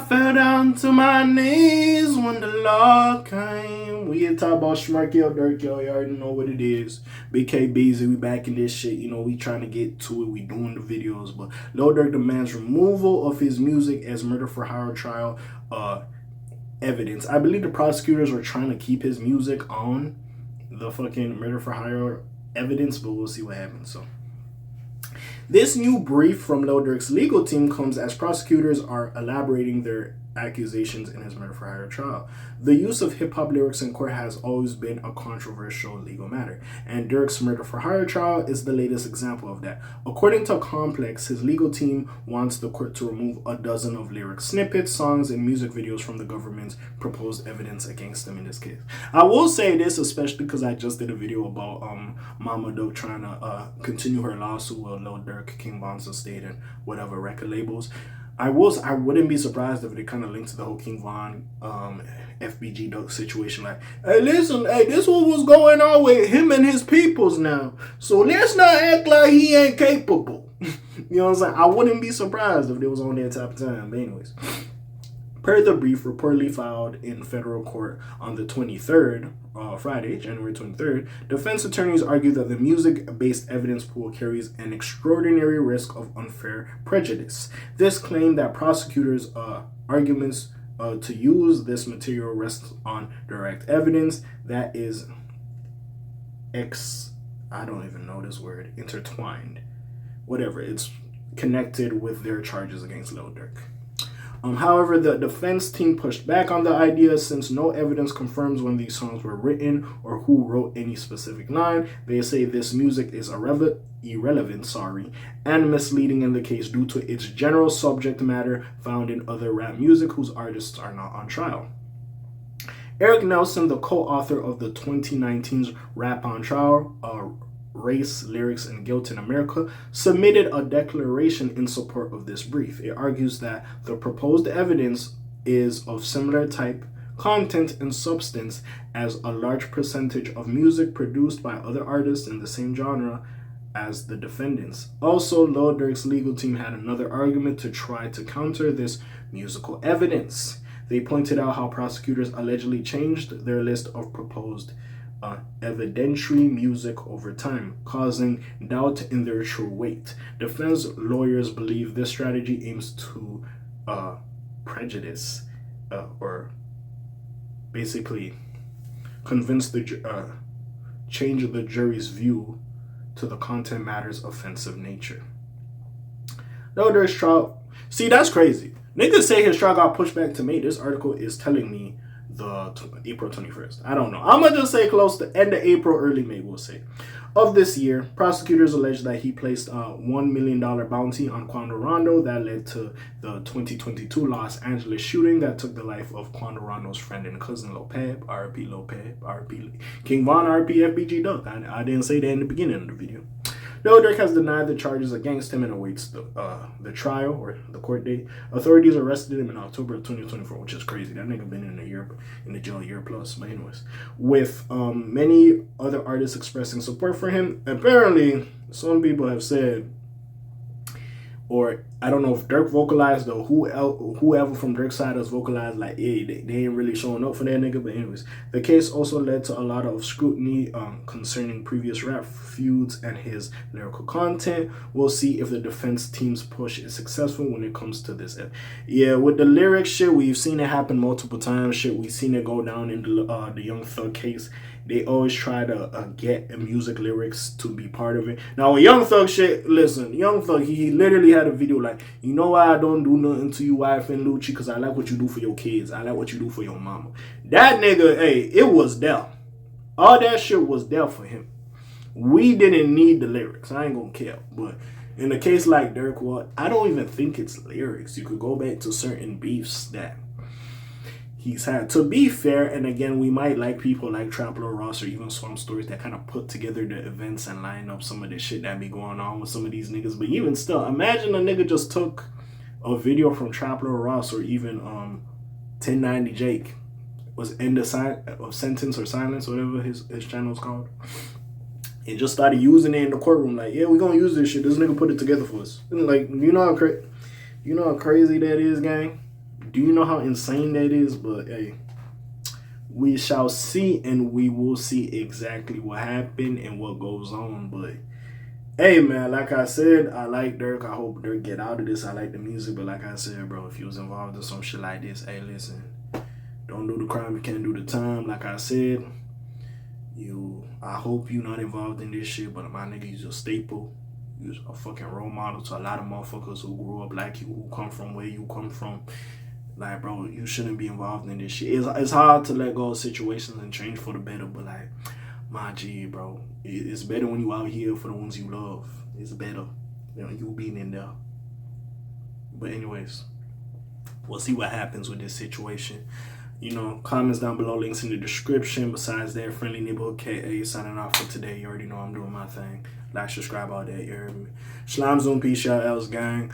fell down to my knees when the law came. We here talk about Schmirk, Lil Durk, y'all. You already know what it is. BKBZ, we back in this shit. You know, we trying to get to it. We doing the videos. But Lil Durk demands removal of his music as murder for hire trial evidence. I believe the prosecutors were trying to keep his music on the fucking murder for hire evidence, but we'll see what happens. So this new brief from Lil Durk's legal team comes as prosecutors are elaborating their accusations in his murder for hire trial. The use of hip-hop lyrics in court has always been a controversial legal matter, and Durk's murder for hire trial is the latest example of that. According to Complex, his legal team wants the court to remove a dozen of lyric snippets, songs, and music videos from the government's proposed evidence against them in this case. I will say this, especially because I just did a video about Mama Dope trying to continue her lawsuit with Lil Durk, King Von Estate, and whatever record labels. I wouldn't be surprised if they kind of linked to the whole King Von FBG Duck situation. Like, hey, listen, hey, this what was going on with him and his peoples now. So let's not act like he ain't capable. You know what I'm saying? I wouldn't be surprised if they was on that type of time. But anyways, per the brief reportedly filed in federal court on the 23rd, Friday, January 23rd, defense attorneys argue that the music-based evidence pool carries an extraordinary risk of unfair prejudice. This claim that prosecutors' arguments to use this material rests on direct evidence that is I don't even know this word, intertwined. Whatever, it's connected with their charges against Lil Durk. However, the defense team pushed back on the idea since no evidence confirms when these songs were written or who wrote any specific line. They say this music is irrelevant, and misleading in the case due to its general subject matter found in other rap music whose artists are not on trial. Eric Nelson, the co-author of the 2019's Rap on Trial, Race, Lyrics, and Guilt in America, submitted a declaration in support of this brief. It argues that the proposed evidence is of similar type, content, and substance as a large percentage of music produced by other artists in the same genre as the defendants. Also, Lil Durk's legal team had another argument to try to counter this musical evidence. They pointed out how prosecutors allegedly changed their list of proposed evidentiary music over time, causing doubt in their true weight. Defense lawyers believe this strategy aims to prejudice or basically convince change the jury's view to the content matter's offensive nature. Lil Durk's trial. See, that's crazy. Niggas say his trial got pushed back to May. This article is telling me April 21st. I don't know. I'm going to just say close to end of April, early May, we'll say. Of this year, prosecutors allege that he placed a $1 million bounty on Quando Rondo that led to the 2022 Los Angeles shooting that took the life of Quando Rondo's friend and cousin Lil Pab, R.I.P. Lil Pab, R.I.P. King Von, R.I.P. FBG Duck. I didn't say that in the beginning of the video. Lil Durk has denied the charges against him and awaits the trial or the court date. Authorities arrested him in October of 2024, which is crazy. That nigga been in the jail a year plus. But anyways, with many other artists expressing support for him, apparently some people have said, or I don't know if Durk vocalized or whoever from Durk's side has vocalized, like, hey, they ain't really showing up for that nigga. But anyways, the case also led to a lot of scrutiny concerning previous rap feuds and his lyrical content. We'll see if the defense team's push is successful when it comes to this. Yeah, with the lyrics shit, we've seen it happen multiple times. Shit, we've seen it go down in the Young Thug case. They always try to get music lyrics to be part of it. Now, with Young Thug shit, listen, Young Thug, he literally had a video like, you know why I don't do nothing to you, wife and Lucci? Because I like what you do for your kids. I like what you do for your mama. That nigga, hey, it was there. All that shit was there for him. We didn't need the lyrics. I ain't gonna care. But in a case like Durk, well, I don't even think it's lyrics. You could go back to certain beefs that he's had. To be fair, and again, we might like people like Trap Lil Ross or even Swamp Stories that kind of put together the events and line up some of the shit that be going on with some of these niggas. But even still, imagine a nigga just took a video from Trap Lil Ross or even 1090 Jake, was End of Sentence or Silence, whatever his channel's called, and just started using it in the courtroom. Like, yeah, we're gonna use this shit. This nigga put it together for us. And like, you know how crazy that is, gang? Do you know how insane that is? But hey, we shall see, and we will see exactly what happened and what goes on. But hey, man, like I said, I like Durk. I hope Durk get out of this. I like the music, but like I said, bro, if you was involved in some shit like this, hey, listen, don't do the crime, you can't do the time. Like I said, I hope you not involved in this shit, but my nigga, you's a staple. You're a fucking role model to a lot of motherfuckers who grew up like you, who come from where you come from. Like, bro, you shouldn't be involved in this shit. It's hard to let go of situations and change for the better, but like, my G, bro, it's better when you out here for the ones you love. It's better than you being in there. But anyways, we'll see what happens with this situation. You know, comments down below, links in the description. Besides that, friendly neighborhood K.A. signing off for today. You already know I'm doing my thing. Like, subscribe, all that. You heard me. Shalom, Zoom, peace, y'all else, gang.